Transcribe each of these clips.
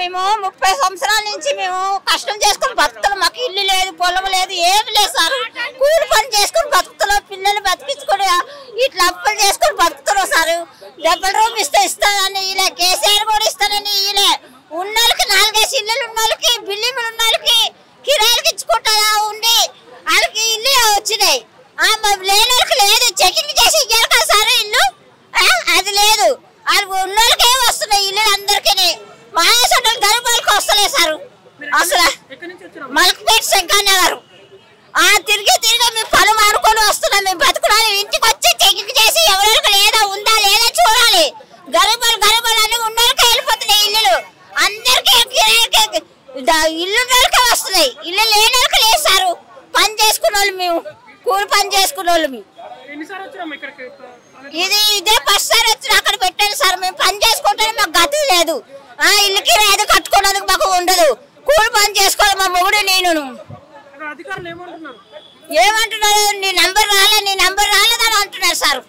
మేము 30 సంవత్సరాల నుంచి మేము కష్టం చేసుకుని బతుకుతున్నాం. మాకు ఇల్లు లేదు, పొలం లేదు, ఏమి లేదు సార్. కూలి పని చేసుకుని బతుకుతున్నాం. పిల్లలు బతికించుకొని ఇట్లా అప్పులు చేసుకుని బతుకుతున్నాం సార్. 70 రూపాయలు ఇస్తానని ఇలా కేసీఆర్ కూడా ఇస్తానని ఇలా ఉన్నోళ్ళకి 4 ఇల్లులు ఉన్నోళ్ళకి బిల్డింగ్లు ఉన్నోళ్ళకి కిరాయిలకి ఇచ్చుకుంటారా ఉండి వాళ్ళకి ఇల్లు వచ్చినాయి. లేని వాళ్ళకి లేదు. చెకింగ్ చేసి ఇయ్యాలి కదా సార్ ఇల్లు, అది లేదు. అది ఉన్నోళ్ళకి ఏమి వస్తున్నాయి ఇల్లు అందరికీ. మా గరీబ్ వాళ్ళకి వస్తలేదు సార్. అసలు మలక్పేట శంకర్ తిరిగి మేము పనులు మానుకొని వస్తున్నాం. మేము బతుకున్నాం. ఇంటికి వచ్చి చెకింగ్ చేసి ఎవరికి లేదా ఉందా లేదా చూడాలి. గరీబ్ వాళ్ళు అన్ని ఉన్నోళ్ళకి వెళ్ళిపోతున్నాయి ఇల్లులు. అందరికీ ఇల్లు వస్తున్నాయి. ఇల్లు లేని వాళ్ళకి లేదు సార్. పని చేసుకున్న వాళ్ళు మేము, కూలి పని చేసుకున్న వాళ్ళు మేము. ఇదే ఫస్ట్ సార్ వచ్చి అక్కడ పెట్టాను సార్. మేము పని చేసుకుంటే మాకు గతి లేదు. ఇల్లుకి రేదు కట్టుకోవడానికి మాకు ఉండదు. కూలి పని చేసుకోవాలి మా మొగుడు నేను. ఏమంటున్నారు? నీ నంబర్ రాలేదని అంటున్నారు సార్.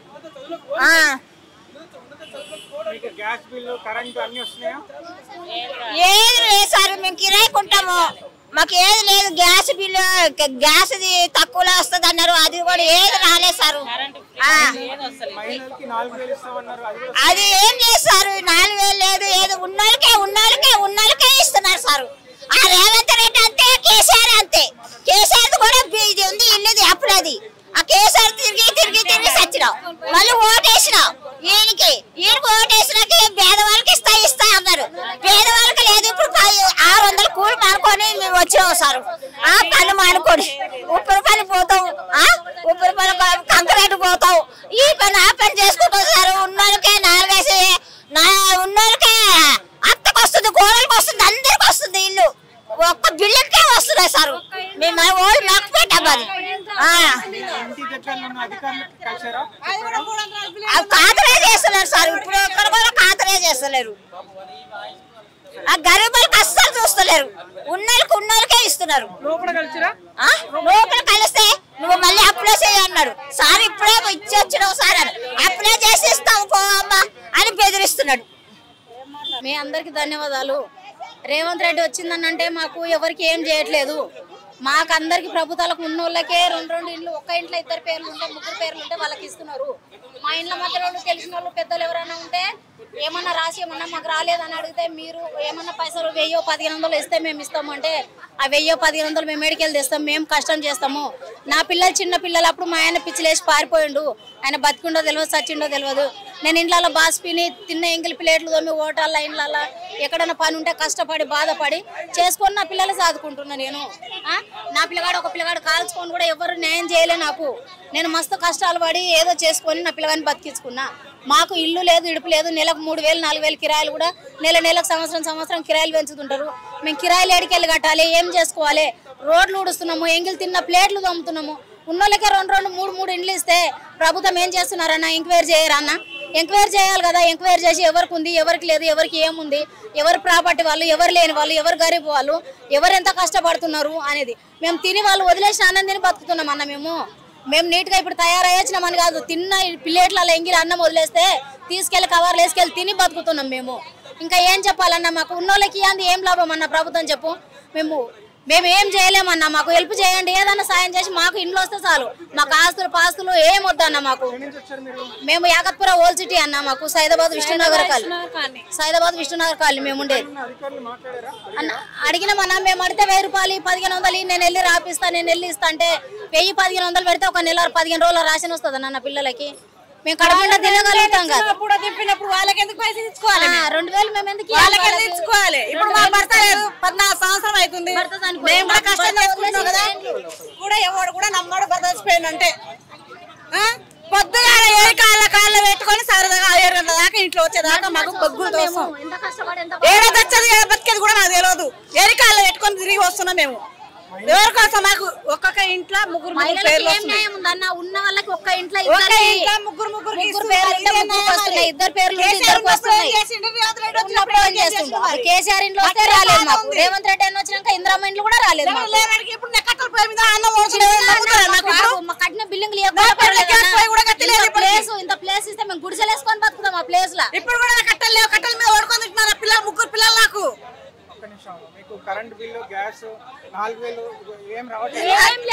ఏది లేదు సార్. మేము కిరాయికుంటాము. మాకు ఏది లేదు. గ్యాస్ బిల్లు గ్యాస్ది తక్కువలో వస్తుంది అన్నారు. అది కూడా ఏది రాలేదు సార్. అది ఏం లేదు సార్. 4000 లేదు. ఏది ఉన్నోళ్ళకే ఇస్తున్నారు సార్. ఆ రేవంత్ రెడ్డి అంతే, కేసీఆర్ అంతే. కేసీఆర్ కూడా ఇది ఉంది ఇల్లుది అప్పుడది. ఆ కేసీఆర్ తిరిగి సచ్చినాం. మళ్ళీ ఓటేసినాం. ఈయనకి ఓటేసినాక పేదవాళ్ళకి ఇస్తా అన్నారు. పేదవాళ్ళకి లేదు. ఇప్పుడు 600 కూలి మానుకొని మేము వచ్చినాం సార్. పని మానుకొని ఉప్పరి పని పోతాం. ఉప్పరి పని కంకరేటు పోతాం. ఈ పని ఆ పని చేసుకుంటాం సార్. ఉన్నోళ్ళకే 4 ఉన్నోళ్ళకే అత్తకు వస్తుంది, కోడలికి వస్తుంది, అందరికి వస్తుంది ఇల్లు. ఒక్క బిల్లుకే వస్తున్నాయి సార్. మేము ఓళ్ళు మాకు పెట్టాలి. ఖాతరే చేస్తున్నారు సార్. ఇప్పుడు ఒక్కరు కూడా ఖాతరే చేస్తలేరు. ఆ గరీబులకు అస్సలు చూస్తలేరు. ఉన్నోళ్ళకే ఇస్తున్నారు. లోపల కలిస్తే నువ్వు మళ్ళీ అప్లై చేయన్నాడు సార్. ఇప్పుడే ఇచ్చి వచ్చినావు సార్ అని. అప్లై చేసి ఇస్తావు పో అమ్మా అని బెదిరిస్తున్నాడు. మీ అందరికి ధన్యవాదాలు. రేవంత్ రెడ్డి వచ్చిందనంటే మాకు ఎవరికి ఏం చేయట్లేదు. మాకు అందరికి ప్రభుత్వాలకు ఉన్నోళ్ళకే 2 ఇండ్లు, ఒక్క ఇంట్లో 2 పేర్లు ఉంటే 3 పేర్లు ఉంటే వాళ్ళకి ఇస్తున్నారు. మా ఇండ్ల మధ్యలో తెలిసిన వాళ్ళు పెద్దలు ఎవరైనా ఉంటే ఏమన్నా రాసి ఏమన్నా మాకు రాలేదని అడిగితే మీరు ఏమన్నా పైసలు 1000-1500 ఇస్తే మేము ఇస్తాము అంటే ఆ 1000-1500 మేము మేడికెళ్ళి తెస్తాం. మేము కష్టం చేస్తాము. నా పిల్లలు చిన్న పిల్లలు అప్పుడు మా ఆయన పిచ్చిలేసి పారిపోయిండు. ఆయన బతికుండో తెలియదు, చచ్చిండో తెలియదు. నేను ఇండ్లలో బాస్పిని తిన్న ఎంగిలి ప్లేట్లు తోమి ఓటాల ఇండ్లలో ఎక్కడన్నా పని ఉంటే కష్టపడి బాధపడి చేసుకొని నా పిల్లలు సాదుకుంటున్నా. నేను నా పిల్లగాడు ఒక పిల్లగాడు కాల్చుకొని కూడా ఎవరు న్యాయం చేయలే నాకు. నేను మస్తు కష్టాలు పడి ఏదో చేసుకొని నా పిల్లగాని బతికించుకున్నా. మాకు ఇల్లు లేదు, ఇడుపు లేదు. నెలకు 3000-4000 కిరాయిలు కూడా నెలకు సంవత్సరం కిరాయిలు పెంచుతుంటారు. మేము కిరాయిలు ఏడికెళ్ళి కట్టాలి, ఏం చేసుకోవాలి? రోడ్లు ఊడుస్తున్నాము, ఎంగిల్ తిన్న ప్లేట్లు తమ్ముతున్నాము. ఉన్నోళ్ళకే 2-3 ఇండ్లు ఇస్తే ప్రభుత్వం ఏం చేస్తున్నారన్న? ఎంక్వైరీ చేయరన్న? ఎంక్వైరీ చేయాలి కదా. ఎంక్వైరీ చేసి ఎవరికి ఉంది, ఎవరికి లేదు, ఎవరికి ఏముంది, ఎవరు ప్రాపర్టీ వాళ్ళు, ఎవరు లేని వాళ్ళు, ఎవరు గరీబ్ వాళ్ళు, ఎవరు ఎంత కష్టపడుతున్నారు అనేది. మేము తిని వాళ్ళు వదిలేసిన అన్నం తిని బతుకుతున్నాం అన్న. మేము నీట్గా ఇప్పుడు తయారయ్యొచ్చినామని కాదు. తిన్న ప్లేట్లలో ఎంగిలి అన్నం వదిలేస్తే తీసుకెళ్లి కవర్లు వేసుకెళ్ళి తిని బతుకుతున్నాం మేము. ఇంకా ఏం చెప్పాలన్నా? మాకు ఉన్నోళ్ళకి అంది ఏం లాభం అన్న? ప్రభుత్వం చెప్పు. మేము ఏం చేయలేమన్నా. మాకు హెల్ప్ చేయండి. ఏదన్నా సాయం చేసి మాకు ఇంట్లో వస్తే చాలు. మాకు పాస్తులు ఏం వద్దన్న. మాకు మేము యాకత్పుర ఓల్డ్ సిటీ అన్న. మాకు సైదాబాద్ విష్ణునగర్ కాలనీ మేము ఉండేది. అడిగినామన్నా. మేము అడితే 1000 రూపాయలు 1500 నేను వెళ్ళి రాపిస్తా, నేను వెళ్ళి ఇస్తా అంటే 1000-1500 పెడితే ఒక నెల 15 రోజుల రాషన్ వస్తుంది అన్న పిల్లలకి. మేము కడపండా తినగలుగుతాం కదా. వాళ్ళకి ఎందుకు పైసలు ఇచ్చుకోవాలి? 2000 మేము ఎందుకు ఇచ్చుకోవాలి? ఇప్పుడు మా భర్త 14 సంవత్సరం అవుతుంది. మేము కూడా కష్టం చేసుకుంటున్నాం కదా. కూడా ఎవడు కూడా నమ్మడు భర్త చచ్చిపోయిందంటే పొద్దుగా కాళ్ళ పెట్టుకొని సరదాగా 7 గంటల దాకా ఇంట్లో వచ్చేదాకా మాకు బొగ్గులు తోస్తాం. ఏడో తెచ్చది బతికేది కూడా నాకు తెలియదు. ఏరి కాళ్ళ పెట్టుకొని తిరిగి వస్తున్నాం మేము. ఎవరి కోసం? మాకు ఒక్కొక్క ఇంట్లో 3 పేర్లు ఉందన్న. ఉన్న వాళ్ళకి ఒక్క ఇంట్లో ముగ్గురు కేసీఆర్ ఇంట్లో వస్తే రాలేదు మాకు. రేవంత్ రెడ్డి అని వచ్చినాక ఇందిరమ్మ ఇంట్లో కూడా రాలేదు. కట్టిన బిల్డింగ్ ఇంత ప్లేస్ ఇస్తే మేము గుడిసెలు వేసుకొని బతుకుతాం. ఆ ప్లేస్ లో ఇప్పుడు కూడా కట్టలు లేవు. కట్టల మీద ఓడుకొని పిల్లలు 3 పిల్లలు నాకు సంవత్సరం మీకు కరెంట్ బిల్లు గ్యాస్ 4000 ఏం రావట్లేదు.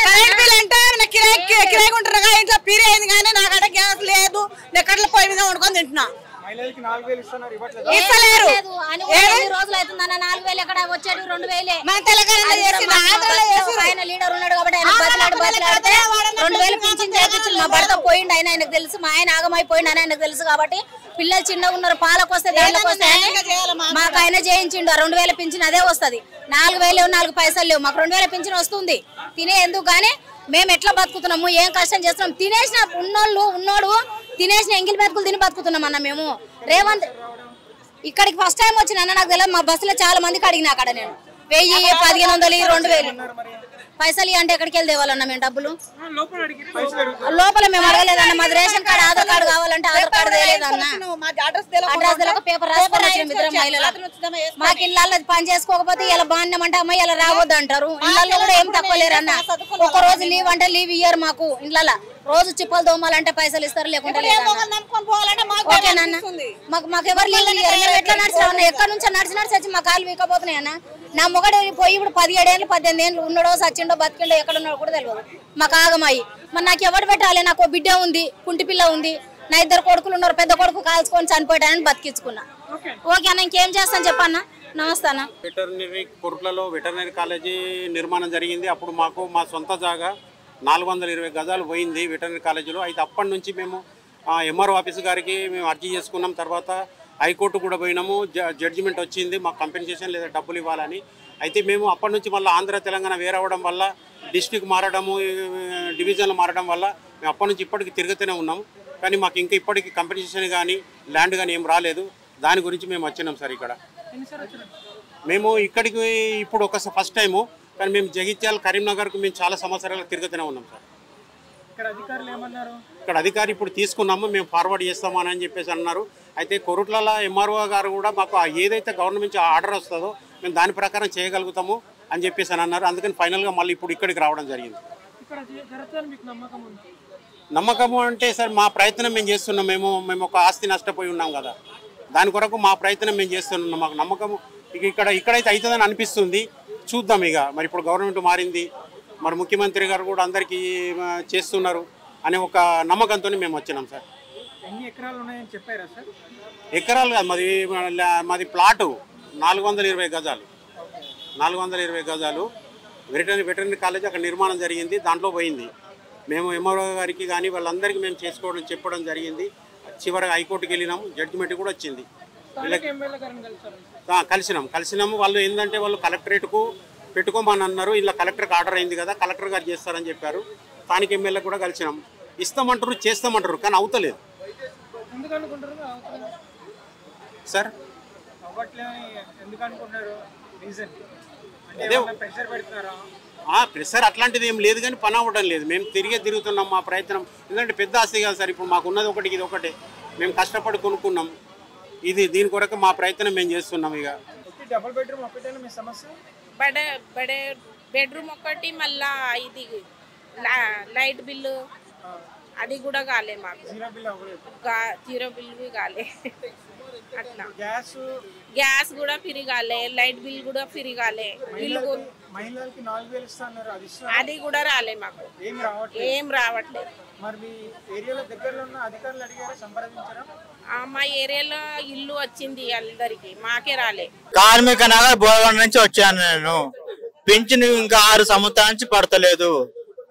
కరెంట్ బిల్ అంటే కిరాయి ఉంటున్నా ఇంట్లో పీరి అయింది కానీ నాకంటే గ్యాస్ లేదు. నేను కట్ల పొయ్యి మీద వండుకొని తింటున్నా. మహిళలకి 4000 ఇస్తున్నారు, ఇవ్వట్లేదు. ఇస్తలేరు. రోజులు అవుతుందన్న 4000 ఎక్కడ వచ్చేది 2000. మన తెలంగాణ ఆయన లీడర్ ఉన్నాడు కాబట్టి ఆయన బతిలాడితే 2000 పింఛన్ చేయించింది. మా భర్త పోయిండు, ఆయన ఆయనకు తెలుసు. మా ఆయన ఆగమైపోయిండు అని ఆయనకు తెలుసు కాబట్టి పిల్లలు చిన్నగా ఉన్నారు, పాలకు వస్తే దేళ్ళకి వస్తే మాకు ఆయన చేయించిండు. 2000 పింఛన్ అదే వస్తుంది. 4000 4 పైసలు లేవు, మాకు 2000 పింఛన్ వస్తుంది. తినే ఎందుకు కానీ మేము ఎట్లా బతుకుతున్నాము, ఏం కష్టం చేస్తున్నాం. తినేసిన ఉన్నోడు తినేసిన ఎంగిల్ మెతుకులు తిని బతుకుతున్నాం అన్న మేము. రేవంత్ ఇక్కడికి ఫస్ట్ టైం వచ్చిన అన్న నాకు తెలియదు. మా బస్సులో చాలా మందికి అడిగిన అక్కడ నేను 1000 1500 2000 పైసలు అంటే ఎక్కడికి వెళ్ళి తేవాలన్నా మేము డబ్బులు. లోపల మేము అడగలేదన్న. మాది రేషన్ కార్డు ఆధార్ కార్డు కావాలంటే ఆధార్ కార్డు తేలేదన్న. అడ్రస్ తెలియక పేపర్ రాసుకొని వచ్చిన ఇద్దరు మహిళలు. మాకు ఇళ్ళల్లో పని చేసుకోకపోతే ఇలా బాగున్నాం అంటే అమ్మాయి ఇలా రావద్దు అంటారు. ఇళ్ళల్లో కూడా ఏం తక్కువ లేరు అన్న. ఒక రోజు లీవ్ అంటే లీవ్ ఇయ్యారు మాకు. ఇళ్ళ రోజు చిప్పలు దోమాలంటే పైసలు ఇస్తారు, లేకుంటే ఓకేనన్న. మాకు ఎవరు లీవ్ ఇయ్యారు. మేము ఎట్లా నడిచినా ఎక్కడి నుంచో నడిచి వచ్చి మా కాలు వీకపోతున్నాయి అన్న. నా మొగడు పోయి ఇప్పుడు 17 ఏళ్ళు 18 ఏళ్ళు ఉన్నాడో సచ్చిండో బతికిండో ఎక్కడ ఉన్నాడో కూడా తెలియదు. మాకు ఆగమాయి. మరి నాకు ఎవరు పెట్టాలి? నాకు బిడ్డ ఉంది, కుంటి పిల్ల ఉంది, నా 2 కొడుకులు ఉన్నారు. పెద్ద కొడుకు కాల్చుకొని చనిపోయాడని బతికించుకున్నా. ఓకే అన్న, ఇంకేం చేస్తాను చెప్పన్నా. నమస్తే అన్న. వెటర్నరీ కొరుట్లలో వెటర్నరీ కాలేజీ నిర్మాణం జరిగింది. అప్పుడు మాకు మా సొంత జాగా 420 గజాలు పోయింది వెటర్నరీ కాలేజీలో. అయితే అప్పటి నుంచి మేము ఎంఆర్ఓ ఆఫీస్ గారికి మేము అర్జీ చేసుకున్నాం. తర్వాత హైకోర్టు కూడా పోయినాము. జడ్జిమెంట్ వచ్చింది మాకు కంపెన్సేషన్ లేదా డబ్బులు ఇవ్వాలని. అయితే మేము అప్పటి నుంచి మళ్ళీ ఆంధ్ర తెలంగాణ వేరవడం వల్ల, డిస్ట్రిక్ట్ మారడము, డివిజన్లు మారడం వల్ల మేము అప్పటి నుంచి ఇప్పటికి తిరుగుతూనే ఉన్నాము. కానీ మాకు ఇంకా ఇప్పటికి కంపెన్సేషన్ కానీ ల్యాండ్ కానీ ఏం రాలేదు. దాని గురించి మేము వచ్చినాం సార్. ఇక్కడ మేము ఇక్కడికి ఇప్పుడు ఫస్ట్ టైము. కానీ మేము జగిత్యాల కరీంనగర్కు మేము చాలా సంవత్సరాలు తిరుగుతూనే ఉన్నాం సార్. ఇక్కడ అధికారి ఇప్పుడు తీసుకున్నాము, మేము ఫార్వర్డ్ చేస్తామని అని చెప్పేసి అన్నారు. అయితే కొరుట్లలో ఎంఆర్ఓ గారు కూడా మాకు ఏదైతే గవర్నమెంట్ నుంచి ఆర్డర్ వస్తుందో మేము దాని ప్రకారం చేయగలుగుతాము అని చెప్పేసి అని అన్నారు. అందుకని ఫైనల్గా మళ్ళీ ఇప్పుడు ఇక్కడికి రావడం జరిగింది. నమ్మకము అంటే సార్ మా ప్రయత్నం మేము చేస్తున్నాం. మేము ఒక ఆస్తి నష్టపోయి ఉన్నాం కదా, దాని కొరకు మా ప్రయత్నం మేము చేస్తున్నాం. మాకు నమ్మకము ఇక్కడైతే అవుతుందని అనిపిస్తుంది. చూద్దాం ఇక. మరి ఇప్పుడు గవర్నమెంట్ మారింది, మరి ముఖ్యమంత్రి గారు కూడా అందరికీ చేస్తున్నారు అనే ఒక నమ్మకంతో మేము వచ్చినాం సార్. ఎన్ని ఎకరాలు ఉన్నాయని చెప్పారా సార్? ఎకరాలు కాదు, మాది ప్లాటు 420 గజాలు. 420 గజాలు వెటర్నరీ కాలేజ్ అక్కడ నిర్మాణం జరిగింది. దాంట్లో పోయింది. మేము ఎంఆర్ఓ గారికి కానీ వాళ్ళందరికీ మేము చెప్పడం జరిగింది. చివరిగా హైకోర్టుకి వెళ్ళినాము. జడ్జిమెంట్ కూడా వచ్చింది. కలిసినాము. వాళ్ళు ఏంటంటే వాళ్ళు కలెక్టరేట్కు పెట్టుకోమని అన్నారు. ఇలా కలెక్టర్కి ఆర్డర్ అయింది కదా, కలెక్టర్ గారు చేస్తారని చెప్పారు. స్థానిక ఎమ్మెల్యే కూడా కలిసినాము. ఇస్తామంటారు, చేస్తామంటారు, కానీ అవుతలేదు సార్. ప్రెషర్ అట్లాంటిది ఏం లేదు, కానీ పని అవ్వడం లేదు. మేము తిరుగుతున్నాం. మా ప్రయత్నం ఎందుకంటే పెద్ద ఆస్తి కాదు సార్. ఇప్పుడు మాకు ఉన్నది ఒకటి, ఇది ఒకటే. మేము కష్టపడి కొనుక్కున్నాం. దీని కొరకు మా ప్రయత్నం మేము చేస్తున్నాం. ఇక డబుల్ బెడ్రూమ్ ఒకటేనా మీ సమస్య? బడే బెడ్రూమ్ ఒకటి, మళ్ళా ఇది లైట్ బిల్లు అది కూడా కాలే మాకు. జీరో బిల్లు కాలే. అట్లా గ్యాస్ కూడా ఫ్రీ కాలే, లైట్ బిల్ కూడా ఫ్రీ కాలే. మహిళలకి 4000 ఇస్తున్నారు, అది కూడా రాలే మాకు. ఏం రావట్లేదు. మరి మీ ఏరియాలో దగ్గరలో ఉన్న అధికారులు అడిగారా, సంప్రదించారా? మా ఏరియాలో ఇల్లు వచ్చింది అందరికి, మాకే రాలే. కార్మిక నగర్ బోధన నుంచి వచ్చాను నేను. పింఛన్ ఇంకా 6 సంవత్సరాల నుంచి పడతలేదు.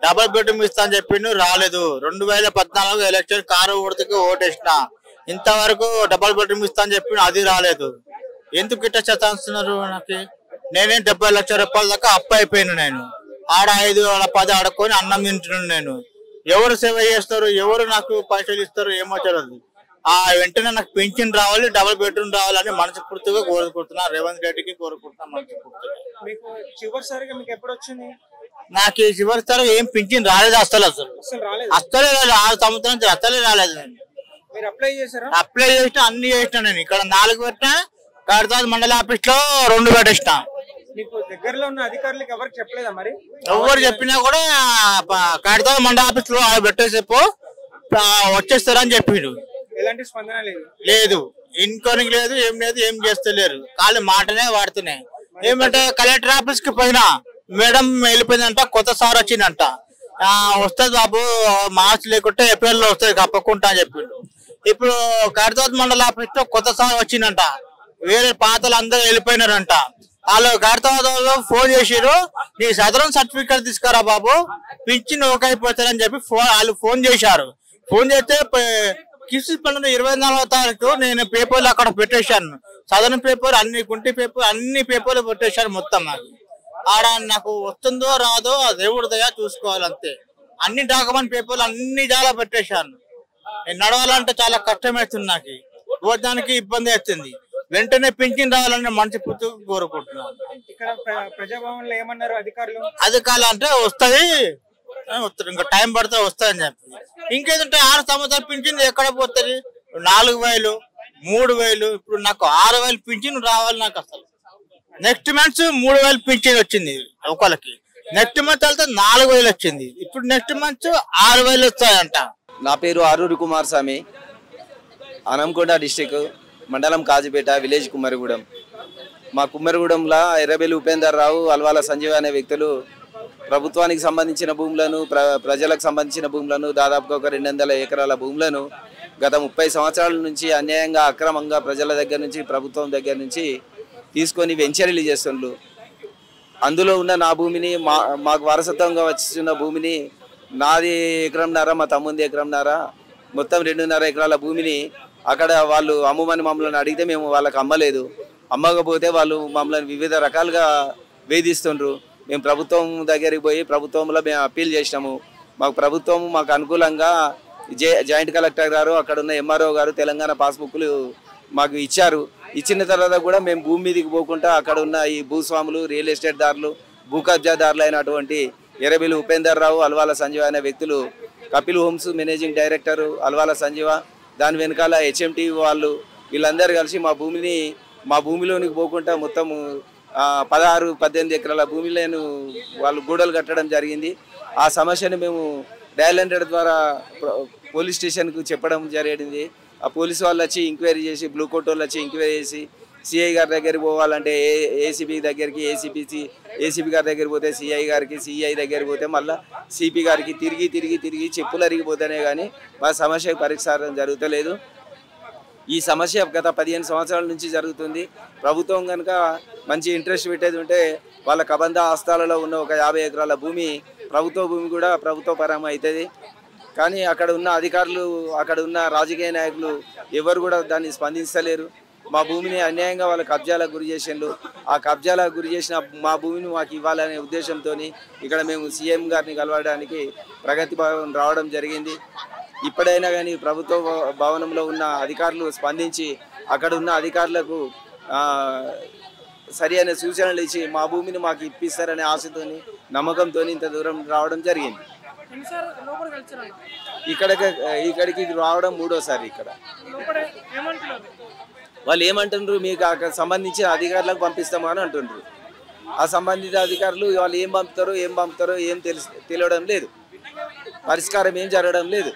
డబుల్ బెడ్రూమ్ ఇస్తా అని చెప్పిండు, రాలేదు. 2014 ఎలక్షన్ కారు ఓటుకి ఓటేసిన. ఇంతవరకు డబుల్ బెడ్రూమ్ ఇస్తా అని చెప్పిండు, అది రాలేదు. ఎందుకు ఇట్లా చేస్తున్నారు? నాకు నేనే 70 లక్షల రూపాయల దాకా అప్పు అయిపోయాను. నేను ఆడ 5 10 ఆడుకొని అన్నం తింటున్నాను. నేను ఎవరు సేవ చేస్తారు, ఎవరు నాకు పైసలు ఇస్తారు ఏమో తెలియదు. వెంటనే నాకు పింఛన్ రావాలి, డబుల్ బెడ్రూమ్ రావాలని మనస్ఫూర్తిగా కోరుకుంటున్నా. రేవంత్ రెడ్డికి కోరుకుంటున్నా మనస్ఫూర్తిగా. నాకు ఈ చివరిసారి ఏం పింఛన్ రాలేదు. అసలే రాలేదు. 6 సంవత్సరాల నుంచి అసలే రాలేదు. నేను అప్లై చేసిన, అన్ని చేసిన. నేను ఇక్కడ 4 పెట్టినా, కాడతాది మండల ఆఫీస్ లో 2 పెట్టేసిన. దగ్గరలో ఉన్న అధికారులకు ఎవరికి చెప్పలేదా? మరి ఎవరు చెప్పినా కూడా కాడతాది మండల ఆఫీస్ లో పెట్టేసేపో వచ్చేస్తారని చెప్పిండు. ఎలాంటి స్పందన లేదు. ఇన్క్వైరీ లేదు, ఏం లేదు, ఏం చేస్తలేరు. ఖాళీ మాటనే వాడుతున్నాయి. ఏమంటే కలెక్టర్ ఆఫీస్ కి పోయినా మేడం వెళ్ళిపోయిందంట, కొత్త సార్ వచ్చిందంట. వస్తుంది బాబు, మార్చ్ లేకుంటే ఏప్రిల్ లో వస్తుంది తప్పకుండా అని చెప్పిండు. ఇప్పుడు ఖైరతాబాద్ మండల ఆఫీస్ లో కొత్త సార్ వచ్చిందంట, వేరే పాతలు అందరూ వెళ్ళిపోయినారంట. వాళ్ళు ఖైరతాబాద్ ఫోన్ చేసిరు, నీ సదరం సర్టిఫికేట్ తీసుకురా బాబు, పింఛన్ ఓకే అయిపోతారని చెప్పి వాళ్ళు ఫోన్ చేశారు. ఫోన్ చేస్తే కిసి పండుగ 24వ తారీఖు నేను పేపర్లు అక్కడ పెట్టేశాను, సదరన్ పేపర్ అన్ని కుంటి పేపర్ అన్ని పేపర్లు పెట్టేశాను మొత్తం. ఆడ నాకు వస్తుందో రాదో దేవుడి దయ చూసుకోవాలంతే. అన్ని డాక్యుమెంట్ పేపర్లు అన్ని చాలా పెట్టేశాను. నేను నడవాలంటే చాలా కష్టమవుతుంది, నాకు భోజనానికి ఇబ్బంది అవుతుంది. వెంటనే పింఛన్ రావాలని మనసు పూర్తి కోరుకుంటున్నాను. ఇక్కడ ప్రజాభవన్ లో ఏమన్నారు అధికారులు? అధికారులు అంటే వస్తుంది, ఇంకా టైం పడితే వస్తుందని చెప్పి. ఇంకేదంటే 6 సంవత్సరాలు పింఛన్ ఎక్కడ పోతుంది? 4,000, 3,000, ఇప్పుడు నాకు 6,000 పింఛన్ రావాలి. నాకు అసలు నెక్స్ట్ మంత్ 3,000 పింఛన్ వచ్చింది ఒకళ్ళకి, నెక్స్ట్ మంత్ వెళ్తే 4,000 వచ్చింది, ఇప్పుడు నెక్స్ట్ మంత్ 6,000 వస్తాయంట. నా పేరు ఆరూరి కుమార్ స్వామి, అనంకొండ డిస్టిక్, మండలం కాజీపేట, విలేజ్ కుమ్మరిగూడెం. మా కుమ్మరిగూడెంలో ఎర్రబెల్లి ఉపేందర్ రావు, అల్వాల సంజీవ్ అనే వ్యక్తులు ప్రభుత్వానికి సంబంధించిన భూములను, ప్రజలకు సంబంధించిన భూములను, దాదాపుగా ఒక 200 ఎకరాల భూములను గత 30 సంవత్సరాల నుంచి అన్యాయంగా అక్రమంగా ప్రజల దగ్గర నుంచి, ప్రభుత్వం దగ్గర నుంచి తీసుకొని వెంచరీలు చేస్తుండ్రు. అందులో ఉన్న నా భూమిని, మాకు వారసత్వంగా వచ్చిన భూమిని, నాది 1.5 ఎకరం, మా తమ్ముంది 1.5 ఎకరం, మొత్తం 2.5 ఎకరాల భూమిని అక్కడ వాళ్ళు అమ్మమని మమ్మల్ని అడిగితే మేము వాళ్ళకి అమ్మలేదు. అమ్మకపోతే వాళ్ళు మమ్మల్ని వివిధ రకాలుగా వేధిస్తుండ్రు. మేము ప్రభుత్వం దగ్గరికి పోయి ప్రభుత్వంలో మేము అప్పీల్ చేసినాము. ప్రభుత్వం మాకు అనుకూలంగా జాయింట్ కలెక్టర్ గారు, అక్కడ ఉన్న ఎంఆర్ఓ గారు తెలంగాణ పాస్బుక్లు మాకు ఇచ్చారు. ఇచ్చిన తర్వాత కూడా మేము భూమి మీదకి పోకుండా అక్కడ ఉన్న ఈ భూస్వాములు, రియల్ ఎస్టేట్ దారులు, భూ కబ్జాదారులు అయినటువంటి ఎర్రబెల్లి ఉపేందర్ రావు, అల్వాల సంజీవ అనే వ్యక్తులు, Kapil homes managing director Alwala Sanjeeva, దాని వెనకాల హెచ్ఎంటీ వాళ్ళు, వీళ్ళందరూ కలిసి మా భూమిలోనికి పోకుండా మొత్తం 16-18 ఎకరాల భూమిలను వాళ్ళు గూడలు కట్టడం జరిగింది. ఆ సమస్యను మేము డయల్ 100 ద్వారా పోలీస్ స్టేషన్కు చెప్పడం జరిగింది. ఆ పోలీసు వాళ్ళు వచ్చి ఎంక్వైరీ చేసి, బ్లూ కోట్ వాళ్ళు వచ్చి ఎంక్వైరీ చేసి, సిఐ గారి దగ్గరికి పోవాలంటే ఏసీబీ దగ్గరికి, ఏసీబీ గారి దగ్గరికి పోతే సిఐ గారికి, సిఐ దగ్గరికి పోతే మళ్ళీ సిపి గారికి తిరిగి చెప్పులు అరిగిపోతేనే కానీ మా సమస్య పరిష్కారం జరుగుతలేదు. ఈ సమస్య గత 15 సంవత్సరాల నుంచి జరుగుతుంది. ప్రభుత్వం కనుక మంచి ఇంట్రెస్ట్ పెట్టేది ఉంటే వాళ్ళ కబంధ ఆస్తాలలో ఉన్న ఒక 50 ఎకరాల భూమి, ప్రభుత్వ భూమి కూడా ప్రభుత్వ పరం అవుతుంది. కానీ అక్కడ ఉన్న అధికారులు, అక్కడ ఉన్న రాజకీయ నాయకులు ఎవరు కూడా దాన్ని స్పందించలేరు. మా భూమిని అన్యాయంగా వాళ్ళ కబ్జాలకు గురి చేసిండ్రు. ఆ కబ్జాలకు గురి చేసిన మా భూమిని మాకు ఇవ్వాలనే ఉద్దేశంతో ఇక్కడ మేము సీఎం గారిని కలవడానికి ప్రగతి భవన్ రావడం జరిగింది. ఇప్పుడైనా కానీ ప్రభుత్వ భవనంలో ఉన్న అధికారులు స్పందించి అక్కడ ఉన్న అధికారులకు సరి అయిన సూచనలు ఇచ్చి మా భూమిని మాకు ఇప్పిస్తారనే ఆశతోని, నమ్మకంతో ఇంత దూరం రావడం జరిగింది. ఇక్కడికి రావడం 3వసారి. ఇక్కడ వాళ్ళు ఏమంటున్నారు, మీకు అక్కడ సంబంధించిన అధికారులకు పంపిస్తామా అని అంటున్నారు. ఆ సంబంధిత అధికారులు వాళ్ళు ఏం పంపుతారో ఏం తెలియడం లేదు, పరిష్కారం ఏం జరగడం లేదు.